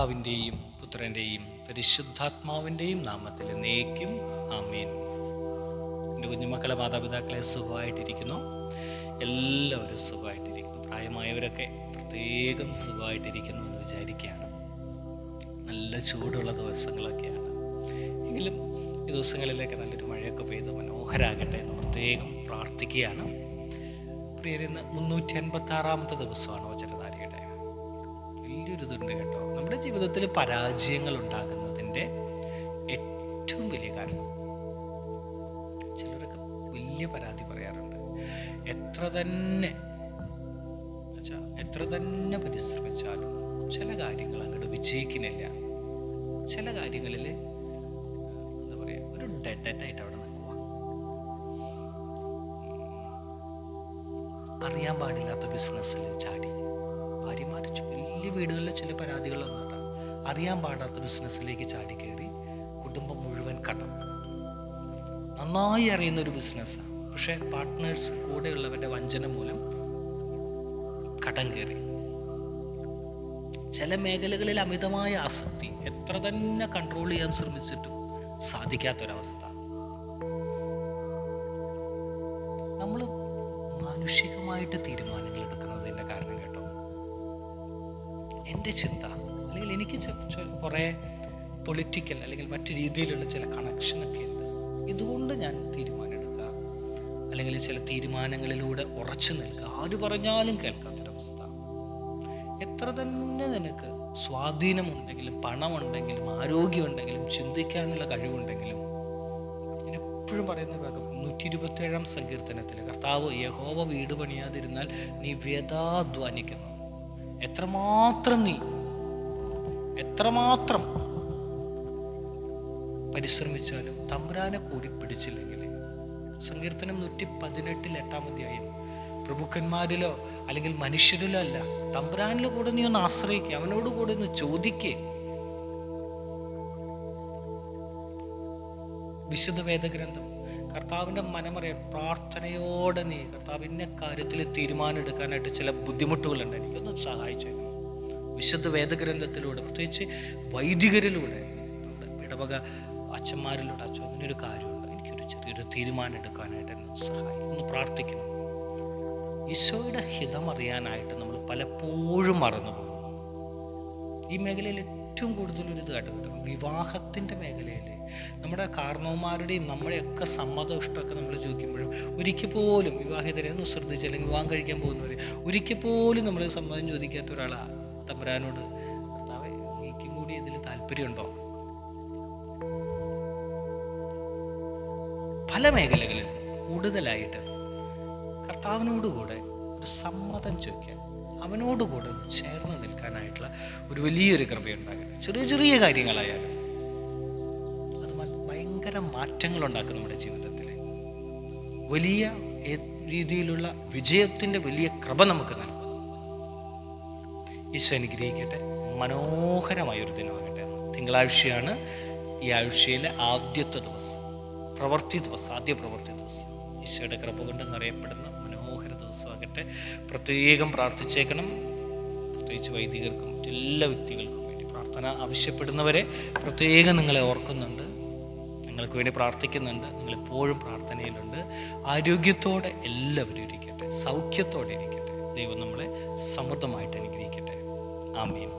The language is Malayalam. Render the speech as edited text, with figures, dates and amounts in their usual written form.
പിതാവിൻ്റെയും പുത്രൻ്റെയും പരിശുദ്ധാത്മാവിൻ്റെയും നാമത്തിൽ എന്നേക്കും ആമേൻ. എൻ്റെ കുഞ്ഞുമക്കളെ, മാതാപിതാക്കളെ സുഖമായിട്ടിരിക്കുന്നു? എല്ലാവരും സുഖമായിട്ടിരിക്കുന്നു. പ്രായമായവരൊക്കെ പ്രത്യേകം സുഖമായിട്ടിരിക്കുന്നു എന്ന് വിചാരിക്കുകയാണ്. നല്ല ചൂടുള്ള ദിവസങ്ങളൊക്കെയാണ്. എങ്കിലും ഈ ദിവസങ്ങളിലൊക്കെ നല്ലൊരു മഴയൊക്കെ പെയ്ത് മനോഹരമാകട്ടെ എന്ന് പ്രത്യേകം പ്രാർത്ഥിക്കുകയാണ്. പ്രിയരുന്ന് 386-ാമത്തെ ദിവസമാണ് വചനധാരയുടെ. വലിയൊരു ഇതുണ്ട് കേട്ടോ. നമ്മുടെ ജീവിതത്തിൽ പരാജയങ്ങൾ ഉണ്ടാകുന്നതിൻ്റെ ഏറ്റവും വലിയ കാരണം, ചിലരൊക്കെ വലിയ പരാതി പറയാറുണ്ട്. എത്ര തന്നെ പരിശ്രമിച്ചാലും ചില കാര്യങ്ങൾ അങ്ങോട്ട് വിജയിക്കുന്നില്ല. ചില കാര്യങ്ങളിൽ എന്താ പറയുക, ഒരു ഡെഡ് ആയിട്ട് അവിടെ നിൽക്കുക. അറിയാൻ പാടില്ലാത്ത ബിസിനസ്സിൽ ചാടി, ഭാര്യമാർ വലിയ വീടുകളിലെ ചില പരാതികൾ വന്നിട്ടാ അറിയാൻ പാടാത്ത ബിസിനസ്സിലേക്ക് ചാടി കയറി കുടുംബം മുഴുവൻ കടം. നന്നായി അറിയുന്ന ഒരു ബിസിനസ്സാണ്, പക്ഷേ പാർട്ട്നേഴ്സ് കൂടെയുള്ളവരുടെ വഞ്ചന മൂലം കടം കയറി. ചില മേഖലകളിൽ അമിതമായ ആസക്തി, എത്ര തന്നെ കൺട്രോൾ ചെയ്യാൻ ശ്രമിച്ചിട്ടും സാധിക്കാത്തൊരവസ്ഥ. നമ്മൾ മാനുഷികമായിട്ട് തീരുമാനങ്ങൾ എടുക്കുന്നതിൻ്റെ കാരണം കേട്ടോ, എൻ്റെ ചിന്ത അല്ലെങ്കിൽ എനിക്ക് കുറേ പൊളിറ്റിക്കൽ അല്ലെങ്കിൽ മറ്റു രീതിയിലുള്ള ചില കണക്ഷനൊക്കെ ഉണ്ട്. ഇതുകൊണ്ട് ഞാൻ തീരുമാനം എടുക്കുക, അല്ലെങ്കിൽ ചില തീരുമാനങ്ങളിലൂടെ ഉറച്ചു നിൽക്കുക. ആര് പറഞ്ഞാലും കേൾക്കാത്തൊരവസ്ഥ. എത്ര തന്നെ നിനക്ക് സ്വാധീനമുണ്ടെങ്കിലും, പണമുണ്ടെങ്കിലും, ആരോഗ്യമുണ്ടെങ്കിലും, ചിന്തിക്കാനുള്ള കഴിവുണ്ടെങ്കിലും, ഞാൻ എപ്പോഴും പറയുന്ന ഭാഗം 127-ാം സങ്കീർത്തനത്തിൽ കർത്താവ് യഹോവ വീട് പണിയാതിരുന്നാൽ നീ വ്യഥാധ്വാനിക്കുന്നു. എത്രമാത്രം പരിശ്രമിച്ചാലും തമ്പുരാനെ കൂടി പിടിച്ചില്ലെങ്കിൽ, സങ്കീർത്തനം 118 8-ാം അധ്യായം, പ്രഭുക്കന്മാരിലോ അല്ലെങ്കിൽ മനുഷ്യരിലോ അല്ല, തമ്പുരാനിലോ കൂടെ നീ ഒന്ന് ആശ്രയിക്കുക, അവനോട് കൂടെ ഒന്ന് ചോദിക്കേ. വിശുദ്ധ വേദഗ്രന്ഥം കർത്താവിൻ്റെ മനമറിയാൻ പ്രാർത്ഥനയോടെ നീ കർത്താവിൻ്റെ കാര്യത്തിൽ തീരുമാനം എടുക്കാനായിട്ട് ചില ബുദ്ധിമുട്ടുകളുണ്ട്, എനിക്കൊന്ന് സഹായിച്ചേക്കണം. വിശുദ്ധ വേദഗ്രന്ഥത്തിലൂടെ, പ്രത്യേകിച്ച് വൈദികരിലൂടെ, നമ്മുടെ ഇടവക അച്ഛന്മാരിലൂടെ, അച്ഛൻ അതിനൊരു കാര്യമുണ്ട്, എനിക്കൊരു ചെറിയൊരു തീരുമാനം എടുക്കാനായിട്ട് എന്നെ സഹായിക്കും, ഒന്ന് പ്രാർത്ഥിക്കണം. ഈശോയുടെ ഹിതം അറിയാനായിട്ട് നമ്മൾ പലപ്പോഴും മറന്നു പോകും. ഈ മേഖലയിൽ ഏറ്റവും കൂടുതലൊരു ഇത് കേട്ടോ, വിവാഹത്തിൻ്റെ മേഖലയിൽ നമ്മുടെ കാരണവന്മാരുടെയും നമ്മുടെയൊക്കെ സമ്മതം ഇഷ്ടമൊക്കെ നമ്മൾ ചോദിക്കുമ്പോഴും ഒരിക്കൽ പോലും വിവാഹിതരെ ഒന്ന് ശ്രദ്ധിച്ച്, അല്ലെങ്കിൽ വിവാഹം കഴിക്കാൻ പോകുന്നവരെ ഒരിക്കൽ പോലും നമ്മൾ സമ്മതം ചോദിക്കാത്ത ഒരാളാണ് തമ്പുരാനോട്, കർത്താവേ എനിക്കും കൂടി ഇതിൽ താല്പര്യമുണ്ടോ? പല മേഖലകളിൽ കൂടുതലായിട്ട് കർത്താവിനോടുകൂടെ ഒരു സമ്മതം ചോദിക്കാൻ, അവനോടുകൂടെ ചേർന്ന് നിൽക്കാനായിട്ടുള്ള ഒരു വലിയൊരു കൃപയുണ്ടാകട്ടെ. ചെറിയ ചെറിയ കാര്യങ്ങളായാലും അത് ഭയങ്കര മാറ്റങ്ങൾ ഉണ്ടാക്കും നമ്മുടെ ജീവിതത്തിൽ. വലിയ രീതിയിലുള്ള വിജയത്തിൻ്റെ വലിയ കൃപ നമുക്ക് നൽകും. ഈശോ അനുഗ്രഹിക്കട്ടെ. മനോഹരമായൊരു ദിനമാകട്ടെ. തിങ്കളാഴ്ചയാണ് ഈ ആഴ്ചയിലെ ആദ്യത്തെ ദിവസം, ആദ്യ പ്രവൃത്തി ദിവസം. ഈശോയുടെ കൃപ കൊണ്ട് നിറയപ്പെടുന്ന മനോഹര ദിവസമാകട്ടെ. പ്രത്യേകം പ്രാർത്ഥിച്ചേക്കണം. പ്രത്യേകിച്ച് വൈദികർക്കും മറ്റെല്ലാ വ്യക്തികൾക്കും വേണ്ടി പ്രാർത്ഥന ആവശ്യപ്പെടുന്നവരെ പ്രത്യേകം നിങ്ങളെ ഓർക്കുന്നുണ്ട്, നിങ്ങൾക്ക് വേണ്ടി പ്രാർത്ഥിക്കുന്നുണ്ട്. നിങ്ങളെപ്പോഴും പ്രാർത്ഥനയിലുണ്ട്. ആരോഗ്യത്തോടെ എല്ലാവരും ഇരിക്കട്ടെ, സൗഖ്യത്തോടെ ഇരിക്കട്ടെ. ദൈവം നമ്മളെ സമൃദ്ധമായിട്ട് അനുഗ്രഹിക്കട്ടെ. ആമേൻ.